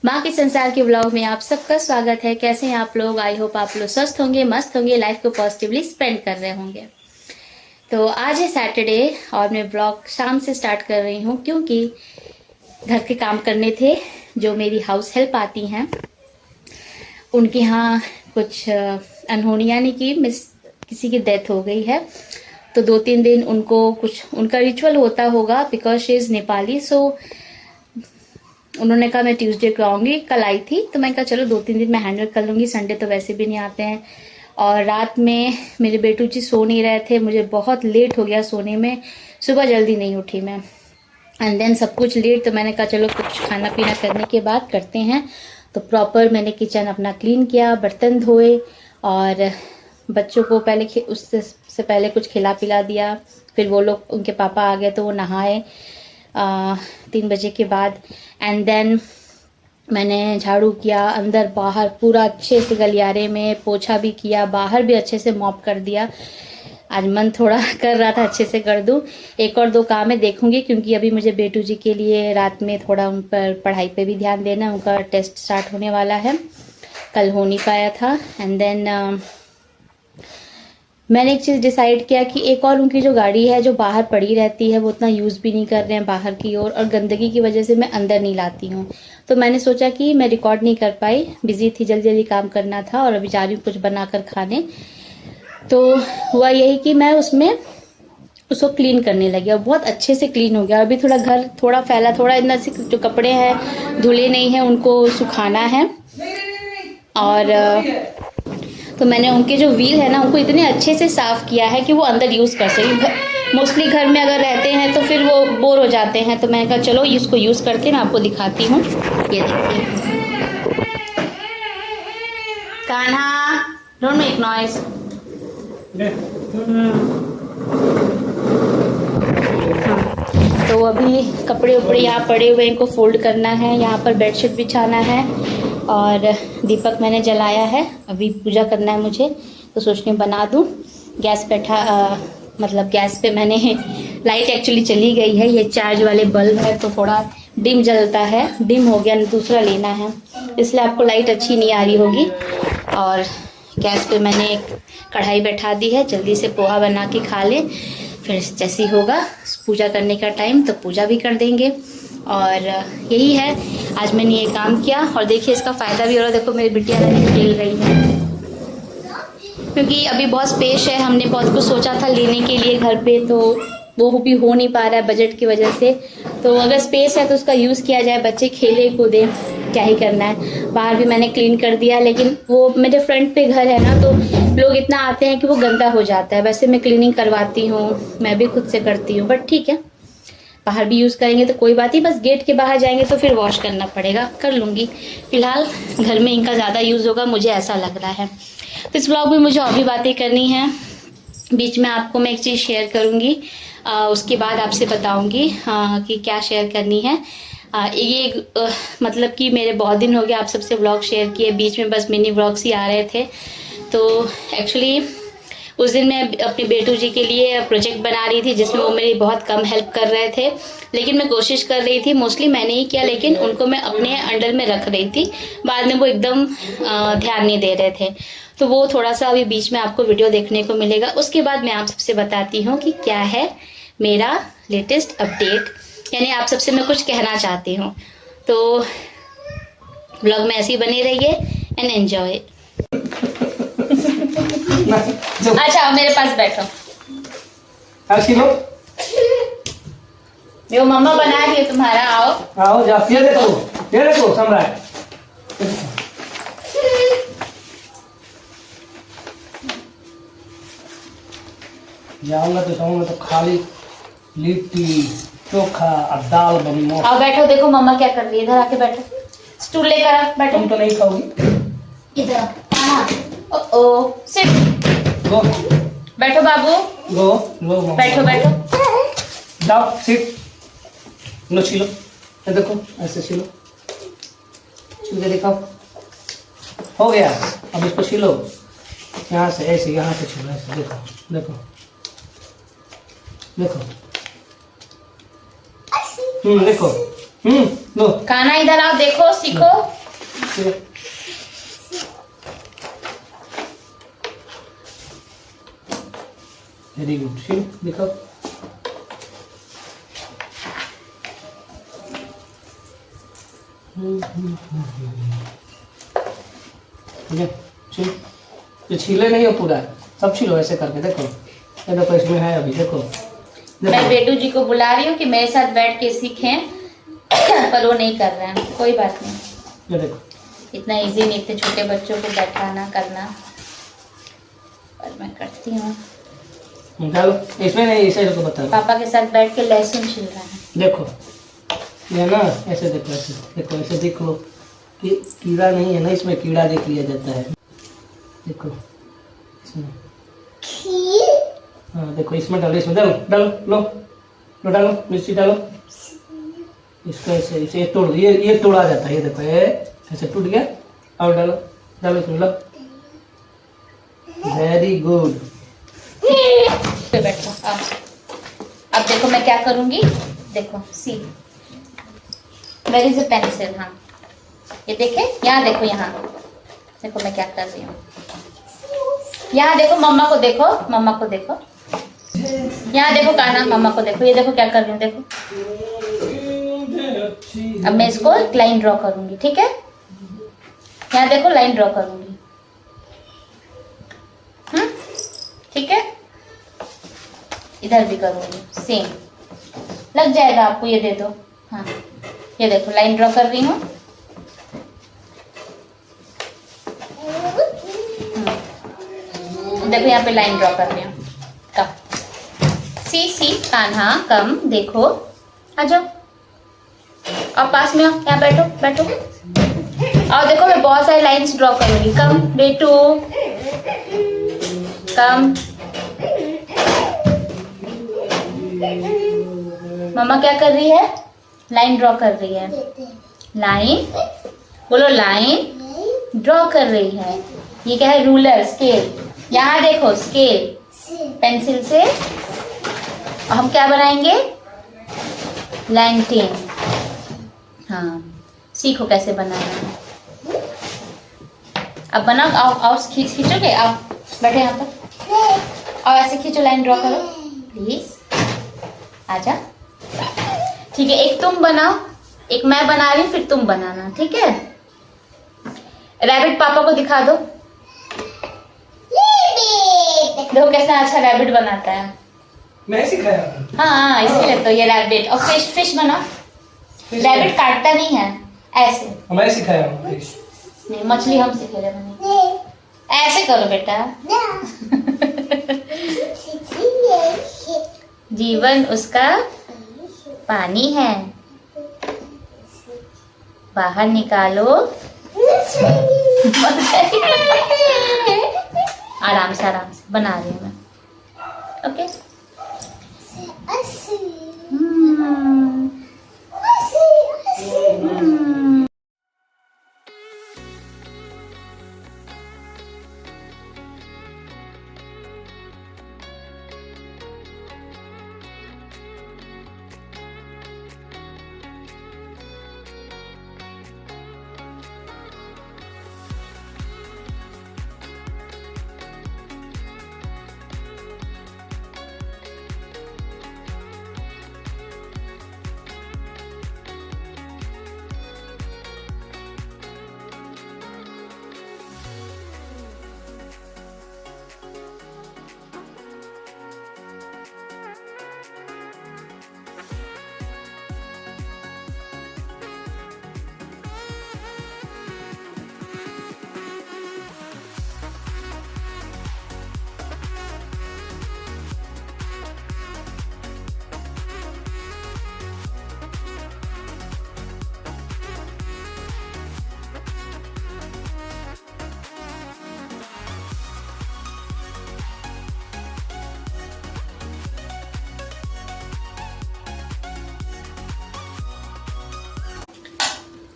माँ के संसार के व्लॉग में आप सबका स्वागत है। कैसे हैं आप लोग? आई होप आप लोग स्वस्थ होंगे, मस्त होंगे, लाइफ को पॉजिटिवली स्पेंड कर रहे होंगे। तो आज है सैटरडे और मैं व्लॉग शाम से स्टार्ट कर रही हूँ क्योंकि घर के काम करने थे। जो मेरी हाउस हेल्प आती हैं उनके यहाँ कुछ अनहोनी यानी कि किसी की डेथ हो गई है, तो 2-3 दिन उनको कुछ उनका रिचुअल होता होगा बिकॉज शी इज़ नेपाली। सो उन्होंने कहा मैं ट्यूसडे को आऊँगी। कल आई थी तो मैं कहा चलो 2-3 दिन मैं हैंडल कर लूँगी, संडे तो वैसे भी नहीं आते हैं। और रात में मेरे बेटू जी सो नहीं रहे थे, मुझे बहुत लेट हो गया सोने में, सुबह जल्दी नहीं उठी मैं, एंड देन सब कुछ लेट। तो मैंने कहा चलो कुछ खाना पीना करने के बाद करते हैं। तो प्रॉपर मैंने किचन अपना क्लीन किया, बर्तन धोए और बच्चों को पहले उससे पहले कुछ खिला पिला दिया। फिर वो लोग, उनके पापा आ गए तो वो नहाए 3 बजे के बाद, एंड देन मैंने झाड़ू किया, अंदर बाहर पूरा अच्छे से गलियारे में पोछा भी किया, बाहर भी अच्छे से मॉप कर दिया। आज मन थोड़ा कर रहा था अच्छे से कर दूं। एक और 2 काम है देखूंगी क्योंकि अभी मुझे बेटू जी के लिए रात में थोड़ा उन पर पढ़ाई पे भी ध्यान देना है। उनका टेस्ट स्टार्ट होने वाला है, कल हो नहीं पाया था। एंड देन मैंने एक चीज़ डिसाइड किया कि एक और उनकी जो गाड़ी है जो बाहर पड़ी रहती है वो उतना यूज़ भी नहीं कर रहे हैं बाहर की ओर, और गंदगी की वजह से मैं अंदर नहीं लाती हूँ। तो मैंने सोचा कि मैं रिकॉर्ड नहीं कर पाई, बिजी थी, जल्दी जल्दी काम करना था और अभी जा रही हूँ कुछ बना कर खाने। तो हुआ यही कि मैं उसको क्लीन करने लगी और बहुत अच्छे से क्लीन हो गया। अभी थोड़ा घर थोड़ा फैला, थोड़ा इतना से जो कपड़े हैं धुले नहीं हैं उनको सुखाना है। और तो मैंने उनके जो व्हील है ना उनको इतने अच्छे से साफ़ किया है कि वो अंदर यूज़ कर सकें। मोस्टली घर में अगर रहते हैं तो फिर वो बोर हो जाते हैं, तो मैंने कहा चलो इसको यूज़ करके मैं आपको दिखाती हूँ। ये देखिए, कान्हा डोंट मेक नॉइज। तो अभी कपड़े उपड़े यहाँ पड़े हुए, इनको फोल्ड करना है, यहाँ पर बेडशीट बिछाना है और दीपक मैंने जलाया है। अभी पूजा करना है मुझे, तो सोच रही हूँ बना दूँ। गैस पे मतलब गैस पे मैंने लाइट एक्चुअली चली गई है, ये चार्ज वाले बल्ब है तो थोड़ा डिम जलता है, डिम हो गया, दूसरा लेना है, इसलिए आपको लाइट अच्छी नहीं आ रही होगी। और गैस पे मैंने एक कढ़ाई बैठा दी है, जल्दी से पोहा बना के खा ले, फिर जैसे होगा पूजा करने का टाइम तो पूजा भी कर देंगे। और यही है, आज मैंने ये काम किया और देखिए इसका फ़ायदा भी हो रहा है। देखो मेरी बिटिया खेल रही है क्योंकि अभी बहुत स्पेस है, हमने बहुत कुछ सोचा था लेने के लिए घर पे, तो वो भी हो नहीं पा रहा है बजट की वजह से। तो अगर स्पेस है तो उसका यूज़ किया जाए, बच्चे खेले कूदें, क्या ही करना है। बाहर भी मैंने क्लीन कर दिया, लेकिन वो मेरे फ्रंट पे घर है ना तो लोग इतना आते हैं कि वो गंदा हो जाता है। वैसे मैं क्लीनिंग करवाती हूँ, मैं भी खुद से करती हूँ, बट ठीक है बाहर भी यूज़ करेंगे तो कोई बात नहीं, बस गेट के बाहर जाएंगे तो फिर वॉश करना पड़ेगा, कर लूँगी। फिलहाल घर में इनका ज़्यादा यूज़ होगा, मुझे ऐसा लग रहा है। तो इस ब्लॉग में मुझे और भी बातें करनी हैं, बीच में आपको मैं एक चीज़ शेयर करूँगी, उसके बाद आपसे बताऊँगी कि क्या शेयर करनी है। ये मतलब कि मेरे बहुत दिन हो गया आप सबसे व्लॉग शेयर किए, बीच में बस मिनी व्लॉग्स ही आ रहे थे। तो एक्चुअली उस दिन मैं अपने बेटू जी के लिए प्रोजेक्ट बना रही थी जिसमें वो मेरी बहुत कम हेल्प कर रहे थे, लेकिन मैं कोशिश कर रही थी, मोस्टली मैंने ही किया, लेकिन उनको मैं अपने अंडर में रख रही थी। बाद में वो एकदम ध्यान नहीं दे रहे थे, तो वो थोड़ा सा अभी बीच में आपको वीडियो देखने को मिलेगा। उसके बाद मैं आप सबसे बताती हूँ कि क्या है मेरा लेटेस्ट अपडेट, यानी आप सबसे मैं कुछ कहना चाहती हूँ। तो ब्लॉग में ऐसे ही बने रहिए एंड एंजॉय। अच्छा मेरे पास बैठो, वो मम्मा बना रही है तुम्हारा, आओ जा। ये देखो सम्राट, जाऊंगा तो कहूँगा तो खाली लिट्टी चोखा और दाल बनी। आओ बैठो, देखो मम्मा क्या कर रही है, इधर आके बैठो, स्टूल लेकर आ, बैठो। तुम तो नहीं खाओगी, इधर खाना। ओ सिट, गो बैठो बाबू, गो लो बैठो बैठो, जाओ सिट, लो छिलो, ये देखो ऐसे छिलो, छिल के दिखाओ, हो गया। अब इसको छिलो, यहाँ से ऐसे, यहाँ से छिलो ऐसे, देखो देखो देखो, देखो लो खाना इधर आओ, देखो सीखो। चलो वेरी गुड शिव दिखाओ शिव ये छीले नहीं हो पूरा सब छीलो ऐसे करके देखो ये देखो इसमें है अभी देखो मैं बेटू जी को बुला रही हूँ कि मेरे साथ बैठ के सीखें पर वो नहीं कर रहे हैं। कोई बात नहीं, ये देखो इतना इजी नहीं थे छोटे बच्चों को बैठाना करना, पर मैं करती हूँ। डालो इसमें नहीं ऐसे देखो बता रहा पापा के साथ बैठ के लहसुन छिल रहा है। हूँ देखो ये ना ऐसे देखो ऐसे देखो ऐसे देख लो कि कीड़ा नहीं है ना इसमें कीड़ा देख लिया जाता है देखो इसमें हाँ देखो इसमें डालो इसमें डालो डालो लो डालो मिर्ची डालो इसको ऐसे इसे ये तोड़ ये तोड़ा जाता है ये देखो ये ऐसे टूट गया और डालो डालो इसमें लो वेरी गुड बैठो अब देखो मैं क्या करूंगी, देखो सी वेयर इज अ पेंसिल। हाँ ये देखे यहाँ देखो, यहाँ देखो मैं क्या कर रही हूँ। यहाँ देखो मम्मा को देखो, मम्मा को देखो, यहाँ देखो कान्हा मम्मा को देखो, ये देखो क्या कर रही हूँ देखो। अब मैं इसको एक लाइन ड्रॉ करूंगी, ठीक है। यहाँ देखो लाइन ड्रॉ करूंगी, ठीक है। इधर भी करूंगी सेम, लग जाएगा आपको, ये दे दो। हाँ ये देखो लाइन ड्रॉ कर रही हूँ। देखो यहाँ पे लाइन ड्रॉ कर रही हूँ। कम सी कान्हा कम देखो, आ जाओ और पास में आओ, यहाँ बैठो बैठो। और देखो मैं बहुत सारी लाइंस ड्रॉ करूंगी। कम बेटू कम। मम्मा क्या कर रही है, लाइन ड्रॉ कर रही है। लाइन बोलो, लाइन ड्रॉ कर रही है। ये क्या है, रूलर स्केल। यहाँ देखो स्केल पेंसिल से हम क्या बनाएंगे, लाइन 10। हाँ सीखो कैसे बनाना है। अब बनाओ, आओ आओ खींचोगे, आओ बैठो यहाँ पर और ऐसे खींचो, लाइन ड्रॉ करो प्लीज, आजा। ठीक है, एक तुम बनाओ, एक मैं बना रही हूँ, फिर तुम बनाना, ठीक है। रैबिट पापा को दिखा दो, देखो कैसा अच्छा रैबिट बनाता है। मैं सिखाया। हाँ इसीलिए तो ये रैबिट। और फिश बनाओ। रैबिट काटता नहीं है, ऐसे। मैं सिखाया हूँ। नहीं मछली हम सिखे रहे बने। ऐसे करो बेटा। जीवन उसका पानी है, बाहर निकालो। आराम से बना रही हूँ मैं, ओके।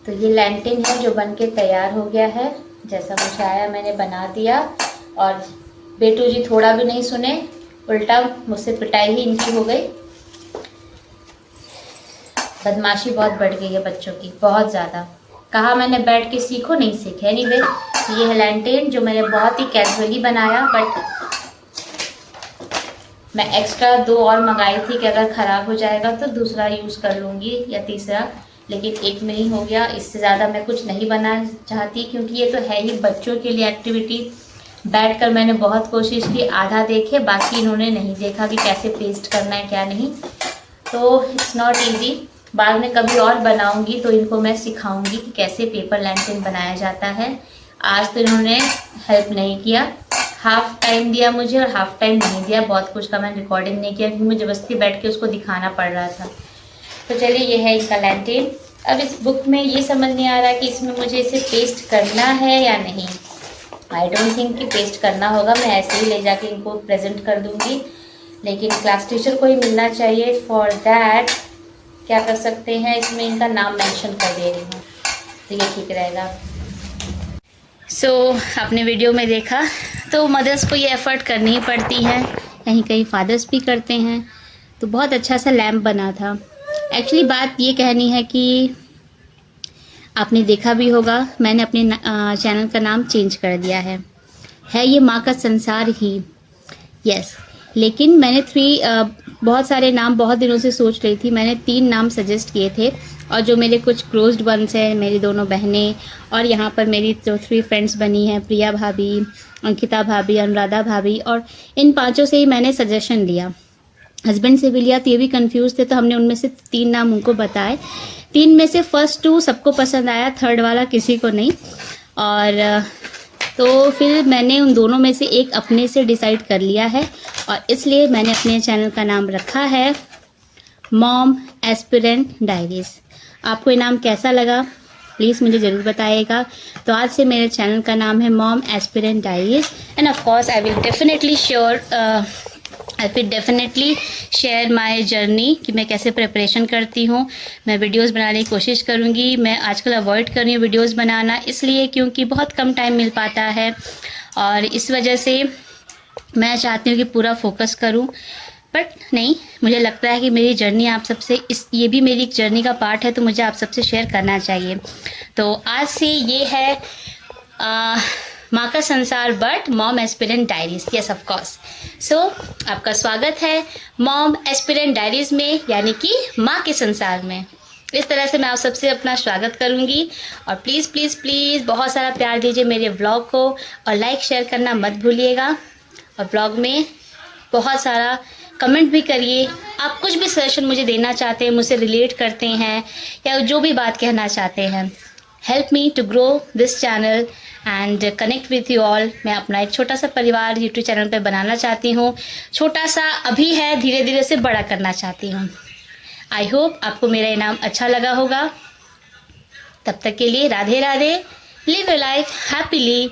तो ये लैंटेन है जो बनके तैयार हो गया है। जैसा मुझे आया मैंने बना दिया। और बेटू जी थोड़ा भी नहीं सुने, उल्टा मुझसे पिटाई ही इनकी हो गई। बदमाशी बहुत बढ़ गई है बच्चों की, बहुत ज़्यादा। कहा मैंने बैठ के सीखो, नहीं सीखे। एनीवे ये है लैंटेन जो मैंने बहुत ही कैजुअली बनाया, बट मैं एक्स्ट्रा 2 और मंगाई थी कि अगर ख़राब हो जाएगा तो दूसरा यूज़ कर लूँगी या तीसरा, लेकिन एक में ही हो गया। इससे ज़्यादा मैं कुछ नहीं बनाना चाहती क्योंकि ये तो है ही बच्चों के लिए एक्टिविटी। बैठकर मैंने बहुत कोशिश की, आधा देखे बाकी इन्होंने नहीं देखा कि कैसे पेस्ट करना है क्या नहीं, तो इट्स नॉट ईजी। बाद में कभी और बनाऊंगी तो इनको मैं सिखाऊंगी कि कैसे पेपर लैंटेन बनाया जाता है। आज तो इन्होंने हेल्प नहीं किया, हाफ टाइम दिया मुझे और हाफ टाइम नहीं दिया। बहुत कुछ का मैंने रिकॉर्डिंग नहीं किया क्योंकि मुझे जबरदस्ती बैठ के उसको दिखाना पड़ रहा था। तो चलिए ये है इनका लैंटेन। अब इस बुक में ये समझ नहीं आ रहा कि इसमें मुझे इसे पेस्ट करना है या नहीं। आई डोंट थिंक कि पेस्ट करना होगा, मैं ऐसे ही ले जाके इनको प्रेजेंट कर दूंगी, लेकिन क्लास टीचर को ही मिलना चाहिए। फॉर दैट क्या कर सकते हैं, इसमें इनका नाम मेंशन कर दे रही हूँ तो ये ठीक रहेगा। सो आपने वीडियो में देखा तो मदर्स को ये एफ़र्ट करनी ही पड़ती है, कहीं कहीं फादर्स भी करते हैं। तो बहुत अच्छा सा लैम्प बना था। एक्चुअली बात ये कहनी है कि आपने देखा भी होगा मैंने अपने चैनल का नाम चेंज कर दिया है ये माँ का संसार ही। यस, लेकिन मैंने बहुत सारे नाम बहुत दिनों से सोच रही थी। मैंने 3 नाम सजेस्ट किए थे और जो मेरे कुछ क्लोज्ड वंस हैं, मेरी दोनों बहनें और यहाँ पर मेरी जो 3 फ्रेंड्स बनी हैं, प्रिया भाभी, अंकिता भाभी, अनुराधा भाभी, और इन 5 से ही मैंने सजेशन लिया। हस्बैंड से भी लिया तो ये भी कंफ्यूज थे, तो हमने उनमें से 3 नाम उनको बताए। 3 में से फर्स्ट 2 सबको पसंद आया, थर्ड वाला किसी को नहीं। और तो फिर मैंने उन दोनों में से एक अपने से डिसाइड कर लिया है और इसलिए मैंने अपने चैनल का नाम रखा है मॉम एस्पिरेंट डायरीज। आपको ये नाम कैसा लगा प्लीज़ मुझे ज़रूर बताइएगा। तो आज से मेरे चैनल का नाम है mom aspirant diaries end of course I will definitely share my journey कि मैं कैसे प्रिपरेशन करती हूँ। मैं वीडियोस बनाने की कोशिश करूँगी। मैं आजकल अवॉइड कर रही हूँ वीडियोस बनाना, इसलिए क्योंकि बहुत कम टाइम मिल पाता है और इस वजह से मैं चाहती हूँ कि पूरा फोकस करूँ, बट नहीं, मुझे लगता है कि मेरी जर्नी आप सबसे ये भी मेरी एक जर्नी का पार्ट है, तो मुझे आप सबसे शेयर करना चाहिए। तो आज से ये है माँ का संसार but mom aspirant diaries. Yes of course. So आपका स्वागत है मॉम एस्पिरेंट डायरीज में, यानी कि माँ के संसार में। इस तरह से मैं आप सबसे अपना स्वागत करूँगी और प्लीज़ प्लीज़ प्लीज़ बहुत सारा प्यार दीजिए मेरे व्लॉग को और लाइक शेयर करना मत भूलिएगा। और व्लॉग में बहुत सारा कमेंट भी करिए। आप कुछ भी सजेशन मुझे देना चाहते हैं, मुझसे रिलेट करते हैं या जो भी बात कहना चाहते हैं, help me to grow this channel and connect with you all. मैं अपना एक छोटा सा परिवार यूट्यूब चैनल पे बनाना चाहती हूँ। छोटा सा अभी है, धीरे धीरे से बड़ा करना चाहती हूँ। आई होप आपको मेरा इनाम अच्छा लगा होगा। तब तक के लिए Radhe Radhe. Live your life happily.